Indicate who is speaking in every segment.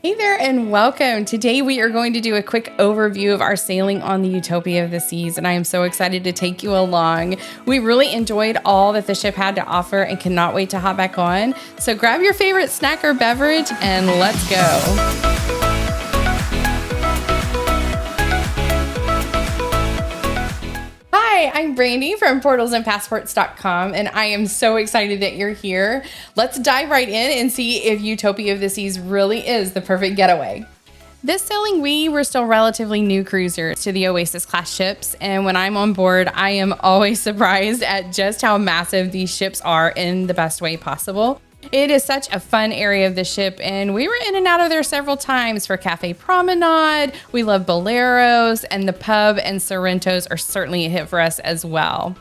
Speaker 1: Hey there and welcome. Today we are going to do a quick overview of our sailing on the Utopia of the Seas, and I am so excited to take you along. We really enjoyed all that the ship had to offer and cannot wait to hop back on. So grab your favorite snack or beverage and let's go. Hi, I'm Brandi from portalsandpassports.com, and I am so excited that you're here. Let's dive right in and see if Utopia of the Seas really is the perfect getaway. This sailing, we were still relatively new cruisers to the Oasis class ships, and when I'm on board, I am always surprised at just how massive these ships are in the best way possible. It is such a fun area of the ship, and we were in and out of there several times for Cafe Promenade. We love Boleros, and the pub and Sorrentos are certainly a hit for us as well.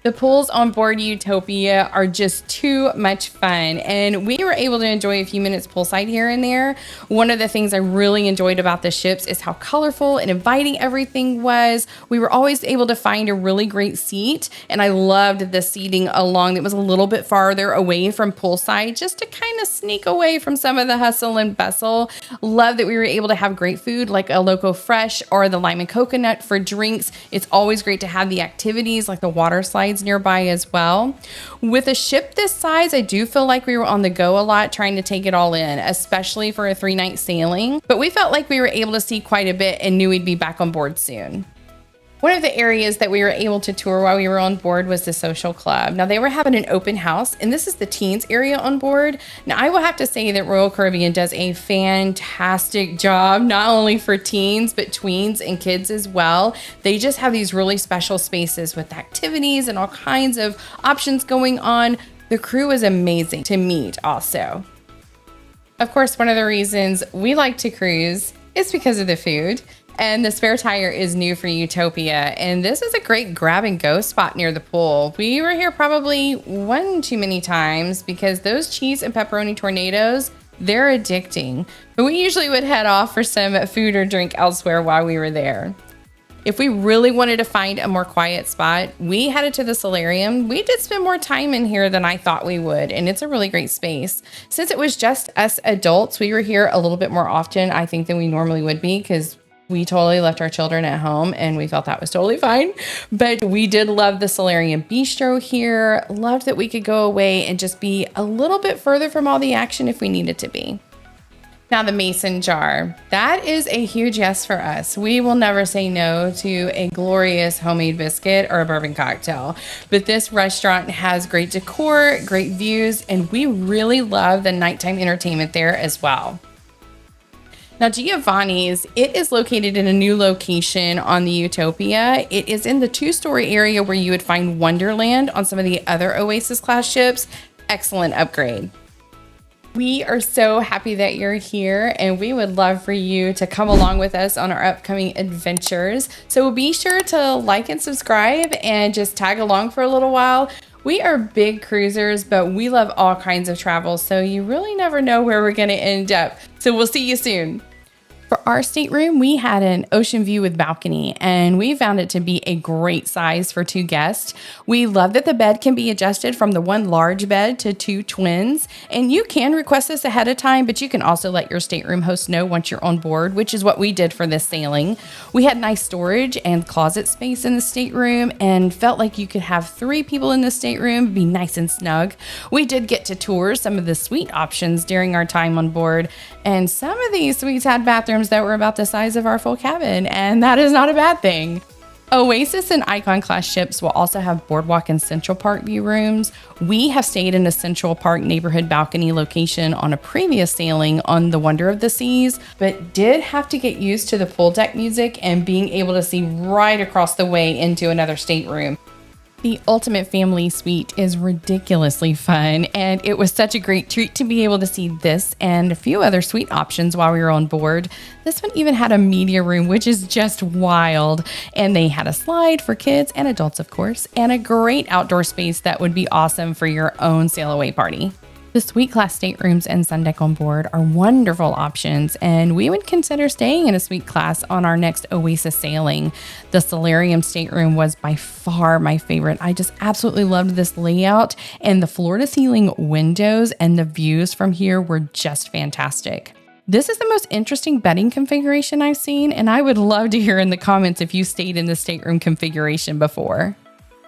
Speaker 1: The pools on board Utopia are just too much fun, and we were able to enjoy a few minutes poolside here and there. One of the things I really enjoyed about the ships is how colorful and inviting everything was. We were always able to find a really great seat, and I loved the seating along that was a little bit farther away from poolside, just to kind of sneak away from some of the hustle and bustle. Love that we were able to have great food like a Loco Fresh or the lime and coconut for drinks. It's always great to have the activities like the water slides nearby as well. With a ship this size, I do feel like we were on the go a lot trying to take it all in, especially for a 3-night sailing, but we felt like we were able to see quite a bit and knew we'd be back on board soon. One of the areas that we were able to tour while we were on board was the social club. Now, they were having an open house, and this is the teens area on board. Now, I will have to say that Royal Caribbean does a fantastic job, not only for teens, but tweens and kids as well. They just have these really special spaces with activities and all kinds of options going on. The crew is amazing to meet also. Of course, one of the reasons we like to cruise is because of the food. And the spare tire is new for Utopia, and this is a great grab and go spot near the pool. We were here probably one too many times because those cheese and pepperoni tornadoes, they're addicting. But we usually would head off for some food or drink elsewhere while we were there. If we really wanted to find a more quiet spot, we headed to the solarium. We did spend more time in here than I thought we would, and it's a really great space. Since it was just us adults, we were here a little bit more often, I think, than we normally would be because we totally left our children at home and we felt that was totally fine. But we did love the Solarium Bistro here. Loved that we could go away and just be a little bit further from all the action if we needed to be. Now, the mason jar, that is a huge yes for us. We will never say no to a glorious homemade biscuit or a bourbon cocktail. But this restaurant has great decor, great views, and we really love the nighttime entertainment there as well. Now, Giovanni's, it is located in a new location on the Utopia. It is in the 2-story area where you would find Wonderland on some of the other Oasis class ships. Excellent upgrade. We are so happy that you're here, and we would love for you to come along with us on our upcoming adventures. So be sure to like and subscribe and just tag along for a little while. We are big cruisers, but we love all kinds of travel, so you really never know where we're going to end up. So we'll see you soon. For our stateroom, we had an ocean view with balcony, and we found it to be a great size for 2 guests. We love that the bed can be adjusted from the 1 large bed to 2 twins, and you can request this ahead of time, but you can also let your stateroom host know once you're on board, which is what we did for this sailing. We had nice storage and closet space in the stateroom and felt like you could have 3 people in the stateroom, be nice and snug. We did get to tour some of the suite options during our time on board, and some of these suites had bathrooms that were about the size of our full cabin, and that is not a bad thing. Oasis and Icon class ships will also have Boardwalk and Central Park view rooms. We have stayed in a Central Park neighborhood balcony location on a previous sailing on the Wonder of the Seas, but did have to get used to the pool deck music and being able to see right across the way into another stateroom. The Ultimate Family Suite is ridiculously fun, and it was such a great treat to be able to see this and a few other suite options while we were on board. This one even had a media room, which is just wild, and they had a slide for kids and adults, of course, and a great outdoor space that would be awesome for your own sail away party. The suite class staterooms and sun deck on board are wonderful options, and we would consider staying in a suite class on our next Oasis sailing. The solarium stateroom was by far my favorite. I just absolutely loved this layout, and the floor to ceiling windows and the views from here were just fantastic. This is the most interesting bedding configuration I've seen, and I would love to hear in the comments if you stayed in the stateroom configuration before.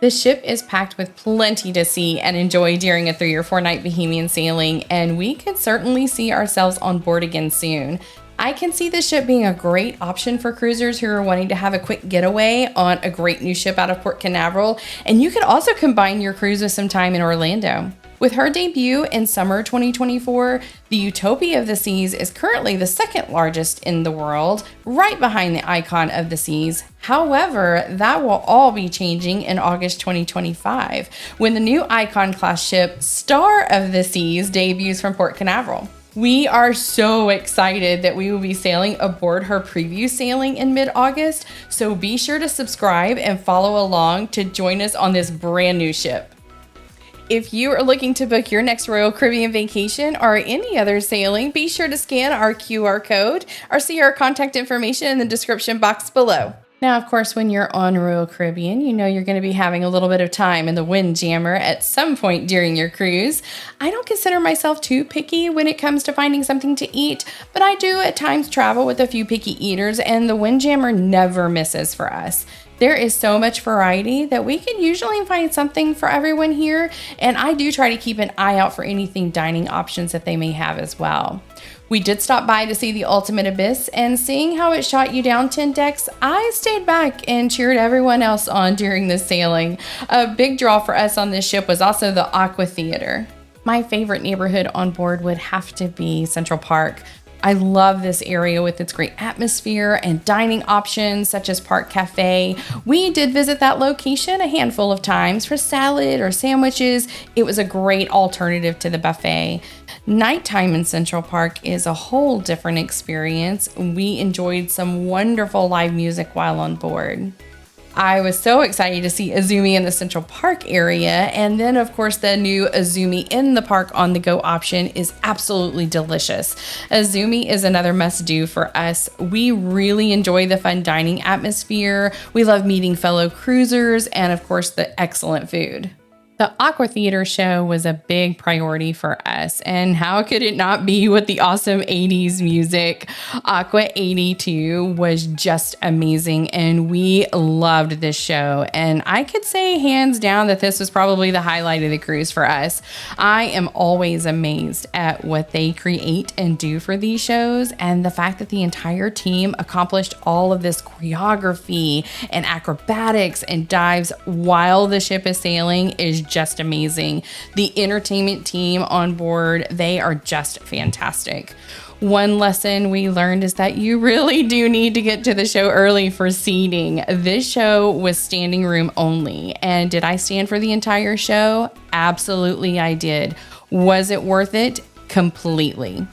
Speaker 1: The ship is packed with plenty to see and enjoy during a 3 or 4 night Bohemian sailing, and we could certainly see ourselves on board again soon. I can see the ship being a great option for cruisers who are wanting to have a quick getaway on a great new ship out of Port Canaveral, and you could also combine your cruise with some time in Orlando. With her debut in summer 2024, the Utopia of the Seas is currently the second largest in the world, right behind the Icon of the Seas. However, that will all be changing in August 2025, when the new Icon class ship, Star of the Seas, debuts from Port Canaveral. We are so excited that we will be sailing aboard her preview sailing in mid-August, so be sure to subscribe and follow along to join us on this brand new ship. If you are looking to book your next Royal Caribbean vacation or any other sailing, be sure to scan our QR code or see our contact information in the description box below. Now, of course, when you're on Royal Caribbean, you know you're going to be having a little bit of time in the Windjammer at some point during your cruise. I don't consider myself too picky when it comes to finding something to eat, but I do at times travel with a few picky eaters, and the Windjammer never misses for us. There is so much variety that we can usually find something for everyone here, and I do try to keep an eye out for anything dining options that they may have as well. We did stop by to see the Ultimate Abyss, and seeing how it shot you down 10 decks, I stayed back and cheered everyone else on during the sailing. A big draw for us on this ship was also the Aqua Theater. My favorite neighborhood on board would have to be Central Park. I love this area with its great atmosphere and dining options such as Park Cafe. We did visit that location a handful of times for salad or sandwiches. It was a great alternative to the buffet. Nighttime in Central Park is a whole different experience. We enjoyed some wonderful live music while on board. I was so excited to see Azumi in the Central Park area, and then of course the new Azumi in the Park on the go option is absolutely delicious. Azumi is another must-do for us. We really enjoy the fun dining atmosphere. We love meeting fellow cruisers and of course the excellent food. The Aqua Theater show was a big priority for us, and how could it not be with the awesome 80s music? Aqua82 was just amazing, and we loved this show, and I could say hands down that this was probably the highlight of the cruise for us. I am always amazed at what they create and do for these shows, and the fact that the entire team accomplished all of this choreography and acrobatics and dives while the ship is sailing is just amazing. The entertainment team on board, they are just fantastic. One lesson we learned is that you really do need to get to the show early for seating. This show was standing room only. And did I stand for the entire show? Absolutely, I did. Was it worth it? Completely.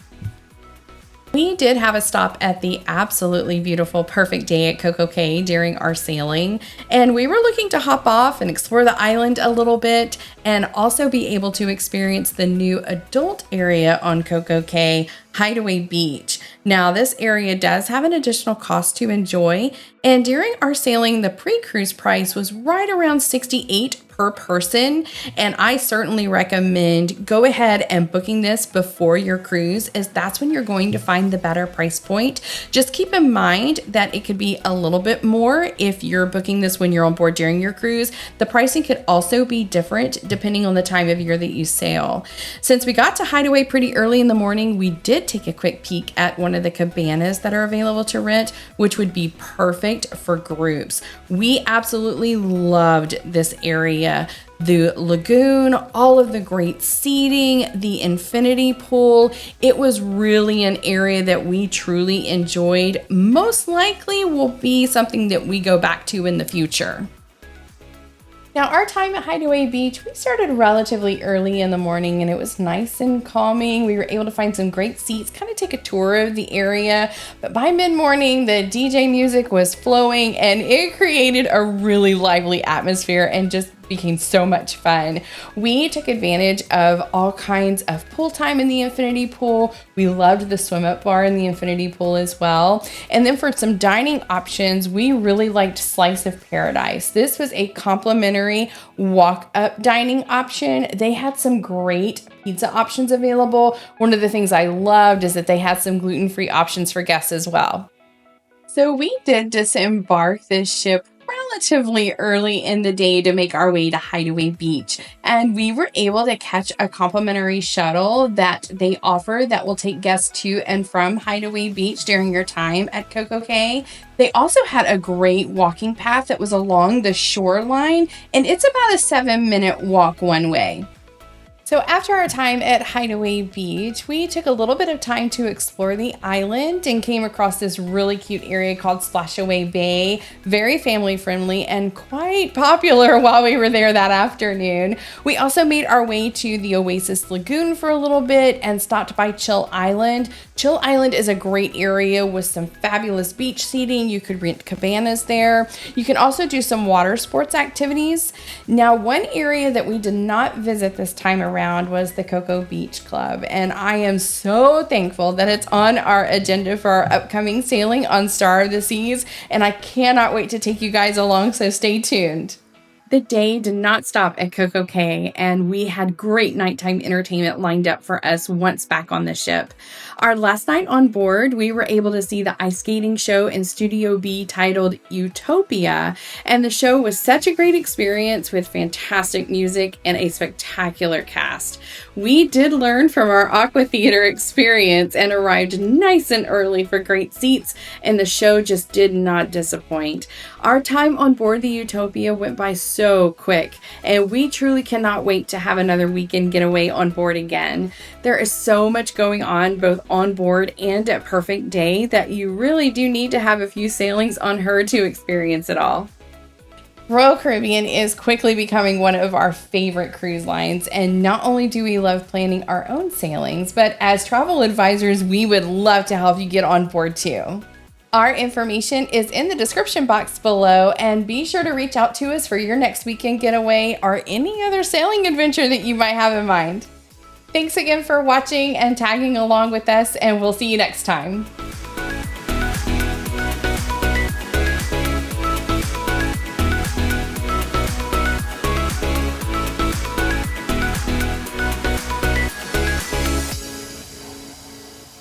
Speaker 1: We did have a stop at the absolutely beautiful Perfect Day at CocoCay during our sailing, and we were looking to hop off and explore the island a little bit and also be able to experience the new adult area on CocoCay, Hideaway Beach. Now, this area does have an additional cost to enjoy, and during our sailing, the pre-cruise price was right around $68 per person, and I certainly recommend go ahead and booking this before your cruise, as that's when you're going to find the better price point. Just keep in mind that it could be a little bit more if you're booking this when you're on board during your cruise. The pricing could also be different depending on the time of year that you sail. Since we got to Hideaway pretty early in the morning, we did take a quick peek at one of the cabanas that are available to rent, which would be perfect for groups. We absolutely loved this area. The lagoon, all of the great seating, the infinity pool. It was really an area that we truly enjoyed. Most likely will be something that we go back to in the future. Now, our time at Hideaway Beach, we started relatively early in the morning, and it was nice and calming. We were able to find some great seats, kind of take a tour of the area. But by mid-morning, the DJ music was flowing, and it created a really lively atmosphere and just became so much fun. We took advantage of all kinds of pool time in the infinity pool. We loved the swim up bar in the infinity pool as well. And then for some dining options, we really liked Slice of Paradise. This was a complimentary walk up dining option. They had some great pizza options available. One of the things I loved is that they had some gluten-free options for guests as well. So we did disembark this ship relatively early in the day to make our way to Hideaway Beach. And we were able to catch a complimentary shuttle that they offer that will take guests to and from Hideaway Beach during your time at CocoCay. They also had a great walking path that was along the shoreline, and it's about a 7-minute walk one way. So after our time at Hideaway Beach, we took a little bit of time to explore the island and came across this really cute area called Splashaway Bay. Very family friendly and quite popular while we were there that afternoon. We also made our way to the Oasis Lagoon for a little bit and stopped by Chill Island. Chill Island is a great area with some fabulous beach seating. You could rent cabanas there. You can also do some water sports activities. Now, one area that we did not visit this time around was the Cocoa Beach Club, and I am so thankful that it's on our agenda for our upcoming sailing on Star of the Seas, and I cannot wait to take you guys along, so stay tuned. The day did not stop at CocoCay, and we had great nighttime entertainment lined up for us once back on the ship. Our last night on board, we were able to see the ice skating show in Studio B titled Utopia, and the show was such a great experience with fantastic music and a spectacular cast. We did learn from our Aqua Theater experience and arrived nice and early for great seats, and the show just did not disappoint. Our time on board the Utopia went by so quick, and we truly cannot wait to have another weekend getaway on board again. There is so much going on both on board and at Perfect Day that you really do need to have a few sailings on her to experience it all. Royal Caribbean is quickly becoming one of our favorite cruise lines, and not only do we love planning our own sailings, but as travel advisors, we would love to help you get on board too. Our information is in the description box below, and be sure to reach out to us for your next weekend getaway or any other sailing adventure that you might have in mind. Thanks again for watching and tagging along with us, and we'll see you next time.